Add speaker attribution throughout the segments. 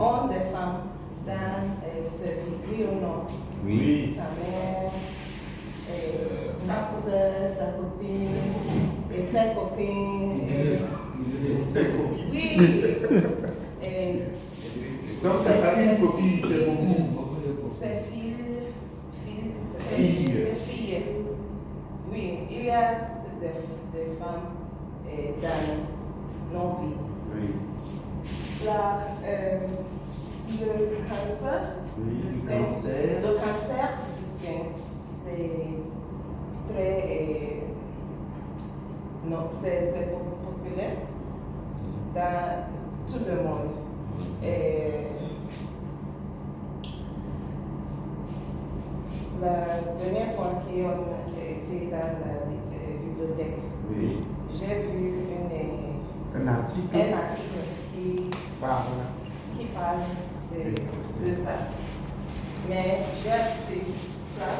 Speaker 1: ont des femmes dans ce vie, oui ou non?
Speaker 2: Oui.
Speaker 1: Sa mère, sa soeur, sa copine, et ses copines.
Speaker 3: Ses copines.
Speaker 1: Oui.
Speaker 3: Donc c'est pas une copine, c'est beaucoup.
Speaker 1: Ses filles. Oui, il y a des femmes dans nos vies.
Speaker 3: Oui.
Speaker 1: Le cancer
Speaker 3: Oui,
Speaker 1: du
Speaker 3: le
Speaker 1: sein,
Speaker 3: cancer.
Speaker 1: le cancer du sein, c'est très non, c'est populaire dans tout le monde. La dernière fois qu'on était dans la bibliothèque,
Speaker 3: Oui.
Speaker 1: j'ai vu
Speaker 3: Un article
Speaker 1: qui
Speaker 3: parle.
Speaker 1: parle de ça. Mais j'ai appris ça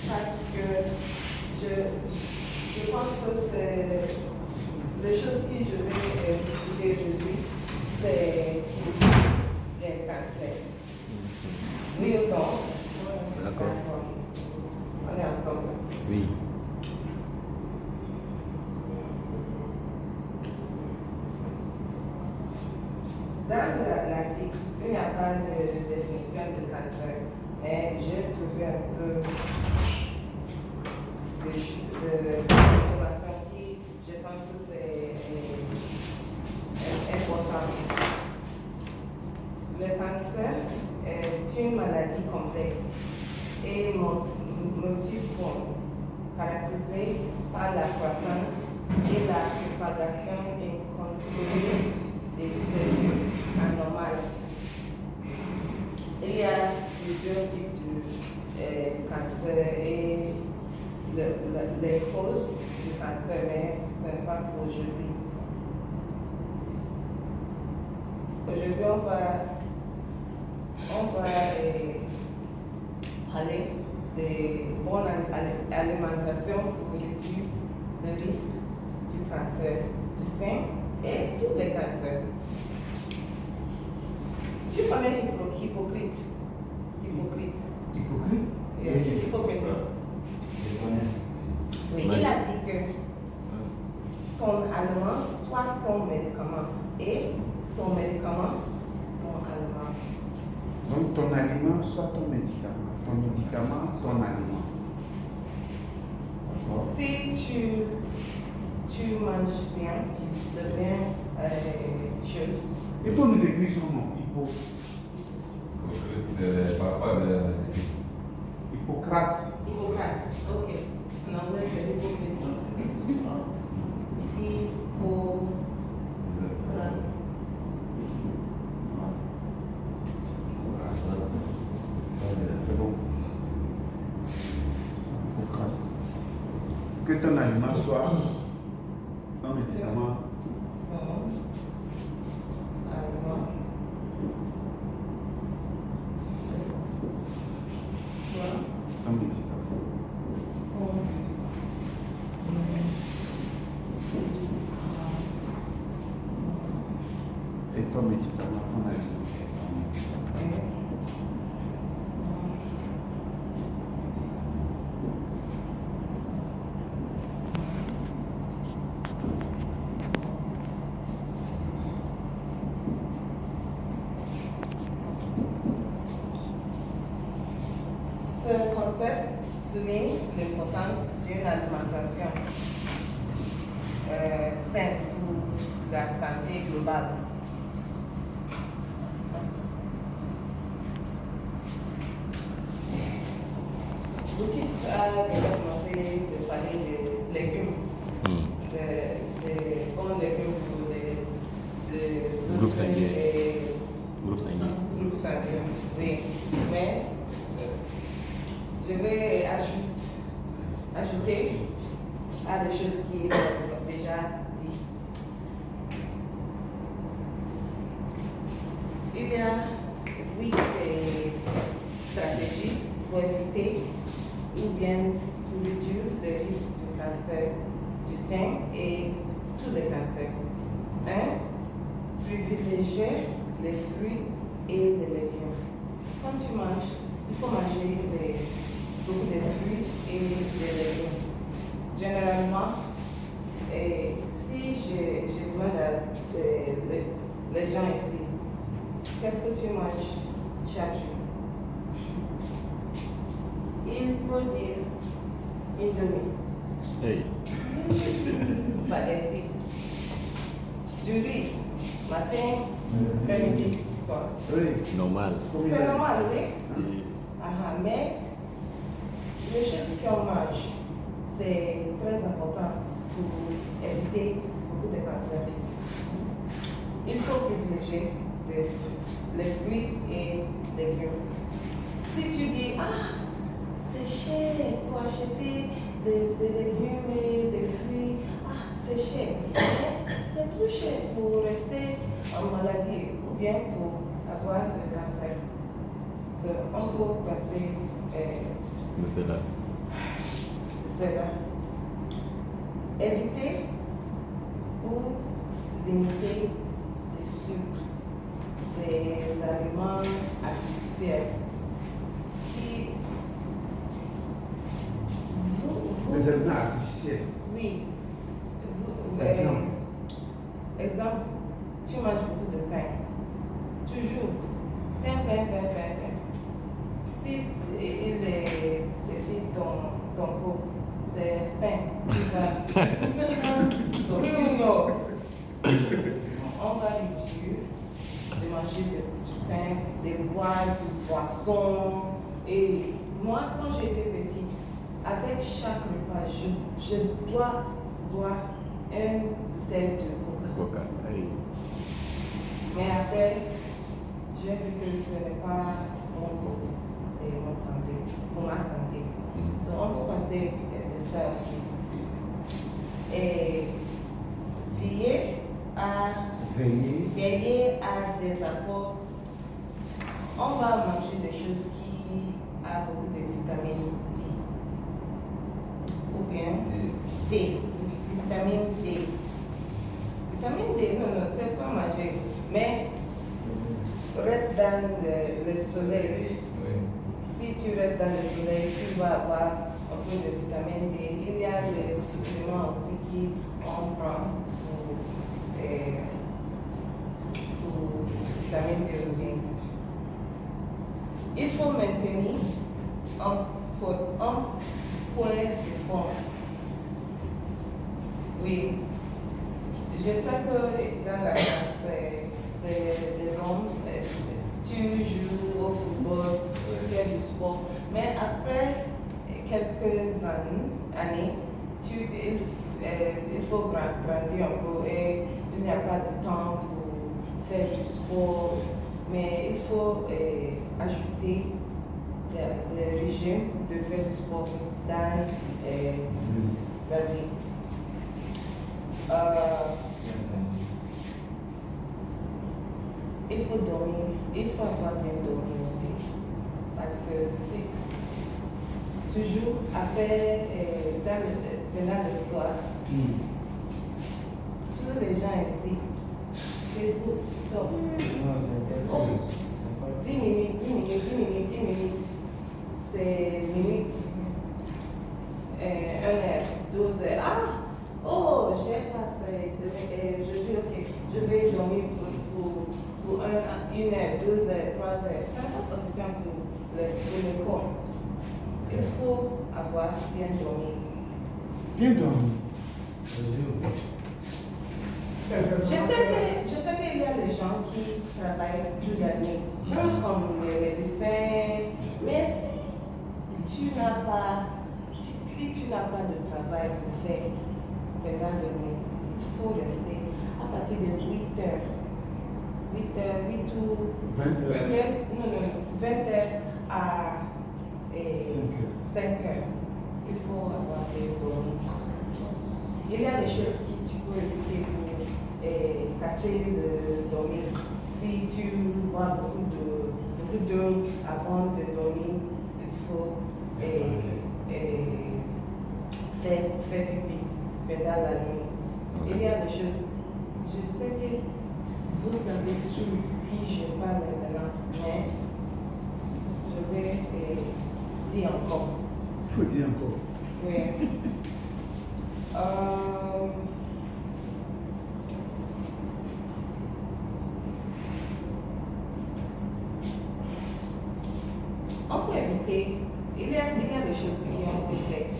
Speaker 1: parce que je pense que c'est les choses que je vais discuter aujourd'hui, c'est les cancers. Oui ou non?
Speaker 2: D'accord.
Speaker 1: On est ensemble.
Speaker 2: Oui.
Speaker 1: Dans l'article, il n'y a pas de définition de cancer, mais j'ai trouvé un peu d'informations qui, je pense que c'est important. Le cancer est une maladie complexe et multiforme, caractérisée par la croissance et la propagation incontrôlée des cellules anormales. Il y a plusieurs types de cancer et les causes du cancer, mais ce n'est pas pour aujourd'hui. Aujourd'hui, on va parler de bonne alimentation pour réduire le risque du cancer du sein et tous les cancers. Tu connais Hypocrite?
Speaker 3: Hypocrite?
Speaker 1: Hypocrite. Oui, il a dit que ton aliment soit ton médicament et ton médicament ton aliment.
Speaker 3: Donc ton aliment soit ton médicament. Ton médicament, ton aliment.
Speaker 1: Si tu manges bien, de bien choses.
Speaker 3: Il faut nous écrire son nom. Hippocrate.
Speaker 1: Hippocrate, ok. En anglais, c'est Hippocrates.
Speaker 3: Hippocrate. Que ton aliment soit ton médicament. Ton médicament. Et ton médicament, ton aliment.
Speaker 1: Ce concept souligne l'importance d'une alimentation saine pour la santé globale. Boukit a déjà commencé de parler de légumes, de bons légumes pour les
Speaker 2: Groupe sanguin.
Speaker 1: Groupe sanguin, oui. Mais je vais ajouter à des choses qui ont déjà dit. Il y a 8 stratégies pour éviter ou bien pour réduire le risque du cancer du sein et tous les cancers. 1. Privilégier les fruits et des légumes. Quand tu manges, il faut manger beaucoup de fruits et des légumes. Généralement, si je demande les gens ici, qu'est-ce que tu manges chaque jour? Il peut dire Indomie,
Speaker 2: Hey.
Speaker 1: spaghetti, du riz, matin, midi, soir.
Speaker 3: Oui.
Speaker 2: Normal.
Speaker 1: C'est normal, oui.
Speaker 2: Et
Speaker 1: Mais les choses qu'on mange, c'est très important pour éviter beaucoup de cancers. Il faut privilégier les fruits et légumes. Si tu dis, c'est cher pour acheter des légumes et des fruits, c'est cher. Mais c'est plus cher pour rester en maladie ou bien pour avoir le cancer. On peut passer
Speaker 2: de cela.
Speaker 1: cela. Éviter ou limiter le sucre, des aliments artificiels qui
Speaker 3: Les aliments artificiels.
Speaker 1: oui.
Speaker 3: Exemple.
Speaker 1: Exemple, tu manges beaucoup de pain. Toujours. Pain. Si il est dessus ton pot, c'est pain. Tu vas on va lui dire de manger du pain, de boire du poisson. Et moi, quand j'étais petite, avec chaque repas, je dois boire une bouteille de coca.
Speaker 2: Coca. Hey.
Speaker 1: Mais après, j'ai vu que ce n'est pas bon pour ma santé. Donc, on peut penser de ça aussi. Et veiller à des apports. On va manger des choses qui ont beaucoup de vitamine D. Ou bien D. Vitamine D. Vitamine D, non, c'est pas manger. Mais reste dans le soleil. Si tu restes dans le soleil, tu vas avoir un peu de vitamine D. Il y a des suppléments aussi qu'on prend pour vitamine D aussi. Il faut maintenir un point de forme. Oui. Je sais que dans la classe, c'est des hommes, tu joues au football, tu fais du sport, mais après quelques années, il faut grandir un peu et il n'y a pas de temps pour faire du sport, mais il faut ajouter des régimes de faire du sport dans la vie. Il faut dormir, il faut avoir bien dormi aussi. Parce que si toujours après, pendant le soir, tous les gens ici, Facebook, donc, 10 minutes, c'est minuit, 1 heure, 12 heures. J'ai passé, je dis ok, je vais dormir pour 1 heure, 2 heures, 3 heures. Ce n'est pas suffisant pour le corps. Il faut avoir bien dormi.
Speaker 3: Bien dormi.
Speaker 1: Je sais qu'il y a des gens qui travaillent toute la nuit, comme les médecins, mais si tu n'as pas de travail pour faire pendant la nuit, il faut rester à partir de 8 heures. 8 ou
Speaker 3: 20 heures.
Speaker 1: 20 heures à 5 heures. Il faut avoir des dormi. Il y a des choses que tu peux éviter pour casser le dormir. Si tu bois beaucoup d'eau avant de dormir, il faut faire pipi pendant la nuit. Il y a des choses, je sais que vous savez tout qui je parle maintenant, dire encore.
Speaker 3: Il faut dire encore.
Speaker 1: Oui. On peut éviter, il y a des choses qui ont été faites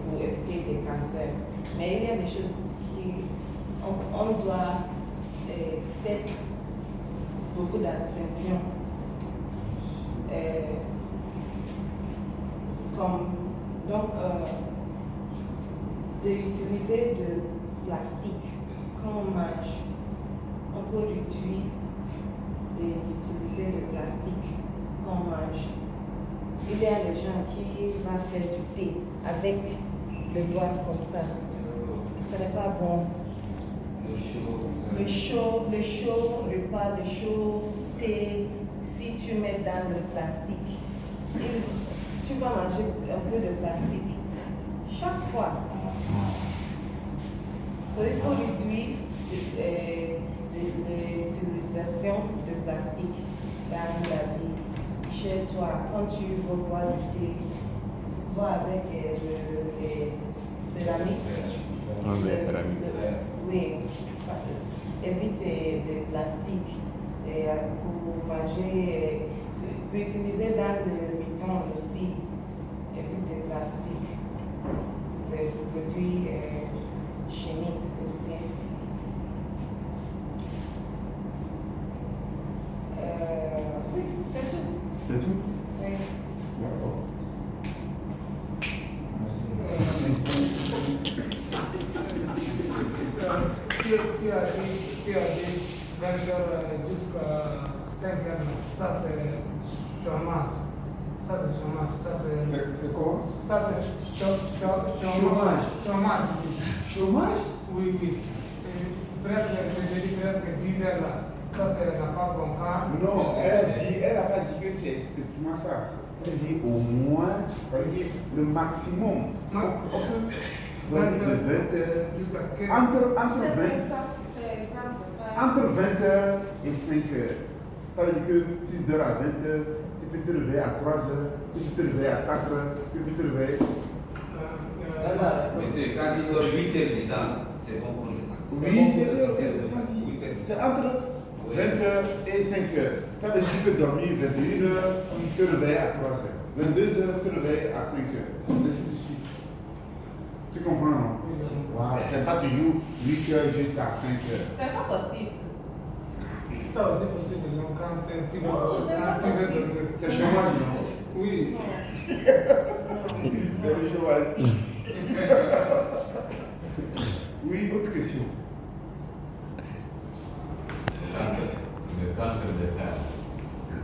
Speaker 1: pour éviter des cancers, mais il y a des choses on doit faire beaucoup d'attention. D'utiliser de plastique quand on mange. On peut réduire d'utiliser le plastique quand on mange. Il y a des gens qui vont faire du thé avec des boîtes comme ça. Ce n'est pas bon. Le chaud repas, le chaud thé, si tu mets dans le plastique, tu vas manger un peu de plastique chaque fois. So, il faut réduire l'utilisation de plastique dans la vie. Chez toi, quand tu veux boire du thé, bois avec le céramique.
Speaker 2: Oui, céramique.
Speaker 1: Oui, évite le plastique pour manger, pour utiliser dans le micro-ondes aussi, évite le plastique, des produits chimiques aussi. Oui, c'est tout.
Speaker 3: C'est tout?
Speaker 1: Oui.
Speaker 3: D'accord.
Speaker 4: Tu as dit 20 heures jusqu'à 5 heures, ça c'est chômage. Ça c'est chômage. Ça
Speaker 3: C'est quoi?
Speaker 4: Ça c'est
Speaker 3: Chômage.
Speaker 4: Chômage.
Speaker 3: Chômage?
Speaker 4: Oui, oui. Presque, je dis presque 10 heures là. Ça c'est n'a pas compris.
Speaker 3: Non, elle n'a pas dit que c'est strictement ça. Elle dit au moins, le maximum.
Speaker 4: Non.
Speaker 3: On peut donner de 20 heures.
Speaker 4: Jusqu'à 15.
Speaker 3: Entre 20 heures et 5 heures. Ça veut dire que tu dors à 20 heures, tu peux te réveiller à 3 heures, tu peux te réveiller à 4 heures, tu peux te réveiller.
Speaker 5: Monsieur, quand il dort 8 heures du temps, c'est bon pour le sang.
Speaker 3: Oui, c'est ça que je dis. C'est entre 20 heures et 5 heures. Ça veut dire que tu peux dormir 21 heures, tu te réveiller à 3 heures. 22 heures, tu te réveilles à 5 heures. Ainsi de suite. Tu comprends, non? Voilà, c'est pas toujours 8 heures jusqu'à 5 heures.
Speaker 1: C'est pas possible.
Speaker 4: Ça aussi possible, donc quand tu veux.
Speaker 1: Non, c'est pas possible.
Speaker 3: C'est chômage, non?
Speaker 4: Oui.
Speaker 3: C'est le chômage. Oui, autre question.
Speaker 5: Le cancer des seins,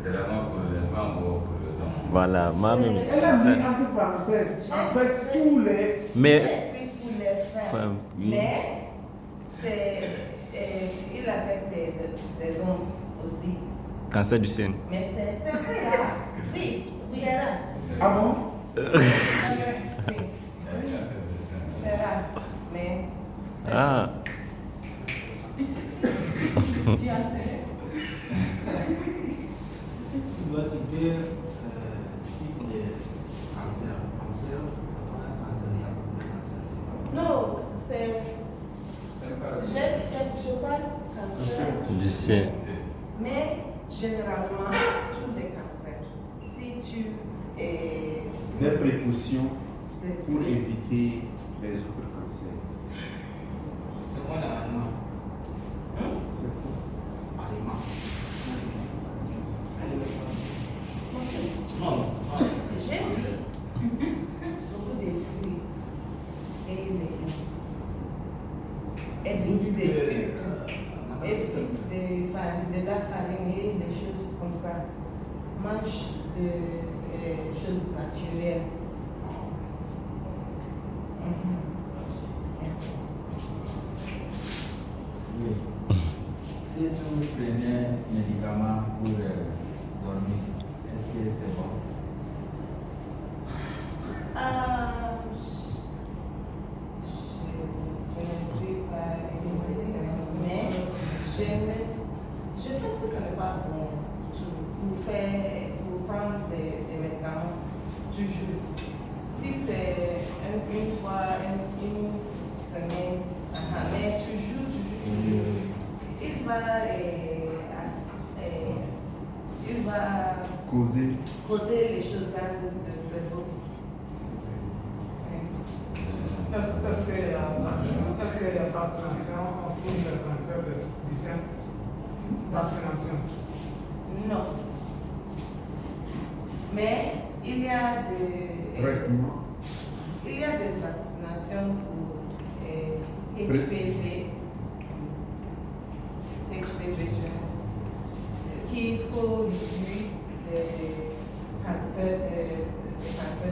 Speaker 5: c'est vraiment pour les femmes ou pour les hommes?
Speaker 2: Voilà, moi-même.
Speaker 3: Elle a mis entre parenthèses, en fait, tous les.
Speaker 2: Mais.
Speaker 1: Pour les femmes.
Speaker 2: Oui.
Speaker 1: Mais il affecte des hommes aussi.
Speaker 2: Cancer du sein.
Speaker 1: Mais c'est très rare. Oui, c'est rare.
Speaker 3: Ah bon?
Speaker 1: Oui, c'est rare. Mais.
Speaker 2: Ah.
Speaker 6: Tu dois citer type de cancer. Cancer, ça va être cancer, il y a beaucoup de cancer.
Speaker 1: Non, c'est. Je parle cancer.
Speaker 2: Du sein.
Speaker 1: Mais généralement, tous les cancers, si tu es.
Speaker 3: Des précautions pour éviter les autres cancers.
Speaker 6: C'est quoi l'aliment?
Speaker 3: C'est quoi?
Speaker 6: Aliment.
Speaker 1: Non,
Speaker 6: Non,
Speaker 1: j'aime beaucoup de fruits et légumes. Évite des sucres, évite de la farine et des choses comme ça. Mange des choses naturelles. Merci.
Speaker 7: Oui. Si tu prenais médicaments pour dormir, est-ce que c'est bon?
Speaker 1: Je ne suis pas une médecin, mais je pense que ce n'est pas bon pour prendre des médicaments toujours. Si c'est une fois, une semaine, mais toujours, il va
Speaker 3: Causer.
Speaker 1: causer les choses dans le cerveau.
Speaker 4: Est-ce qu'il y a vaccination pour le cancer du sein? Vaccination.
Speaker 1: Non. Mais il y a
Speaker 3: Traitement.
Speaker 1: des vaccinations pour HPV, jeunesse, qui produit des cancers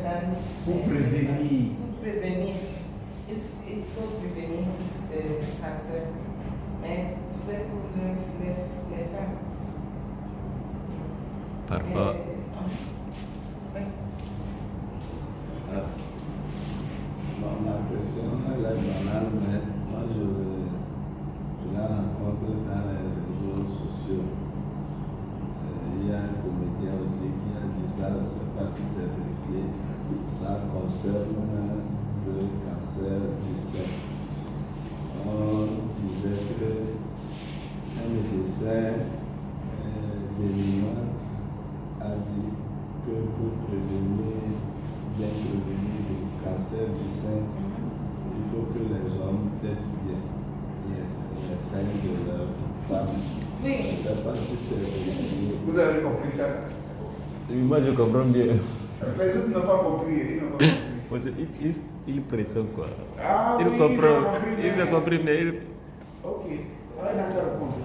Speaker 1: d'âme.
Speaker 3: Pour prévenir.
Speaker 1: Pour prévenir. Il faut prévenir des cancers. Mais c'est pour les femmes.
Speaker 2: Parfois.
Speaker 1: Oui.
Speaker 8: Bon, ma question elle est banale, mais moi je la rencontre dans les réseaux sociaux. Il y a un comédien aussi qui a dit ça, je ne sais pas si c'est vérifié. Ça concerne le cancer du sein. On disait qu'un médecin béninois a dit que pour bien prévenir le cancer du sein, il faut que les hommes têtent bien les seins de leurs femmes.
Speaker 1: Oui.
Speaker 8: Je ne sais pas si c'est vérifié.
Speaker 3: Vous avez compris ça?
Speaker 2: Moi, je comprends bien.
Speaker 3: Les autres n'ont pas compris. Ils n'ont pas compris.
Speaker 2: Il prétend quoi.
Speaker 3: Ah
Speaker 2: Il
Speaker 3: oui,
Speaker 2: comprend.
Speaker 3: ils ont compris.
Speaker 2: Il a compris, mais il.
Speaker 3: Ok. Ah, d'accord, compris.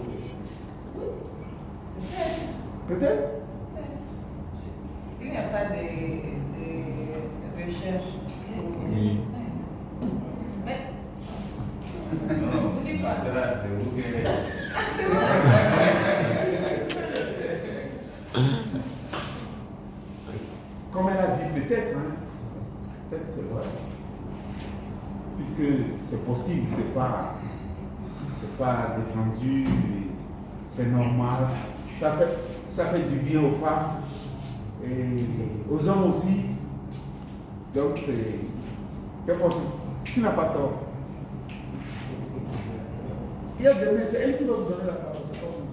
Speaker 3: Peut-être?
Speaker 1: Il n'y a pas de recherche.
Speaker 2: Oui.
Speaker 1: Mais,
Speaker 5: Non,
Speaker 1: vous dites pas.
Speaker 5: là, c'est vous qui.
Speaker 3: Comme elle a dit, peut-être, hein? Peut-être c'est vrai. Puisque c'est possible, c'est pas défendu, c'est normal. Ça fait du bien aux femmes et aux hommes aussi. Donc c'est possible. Tu n'as pas tort. Il y a demain, c'est elle qui va vous donner la parole, c'est pas vous.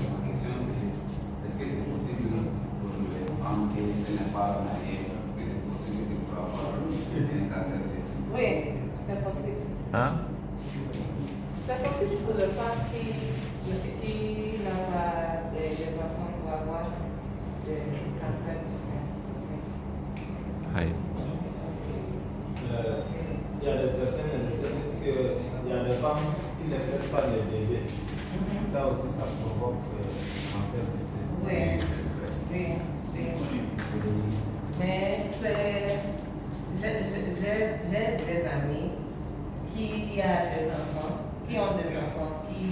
Speaker 6: Ma question c'est, est-ce que c'est possible pour les femmes qui ne pas mariées, est-ce que c'est possible de pouvoir avoir un cancer du sein?
Speaker 1: Oui, c'est possible.
Speaker 2: Hein?
Speaker 1: C'est possible pour les femmes qui n'ont pas des enfants d'avoir des cancers du sein aussi.
Speaker 2: Aïe.
Speaker 7: Il y a certaines recherches qu'il y a des femmes qui ne font pas de bébés. Ça aussi, ça provoque cancer du sein.
Speaker 1: Oui, oui, oui. Mais j'ai des amis qui ont des enfants qui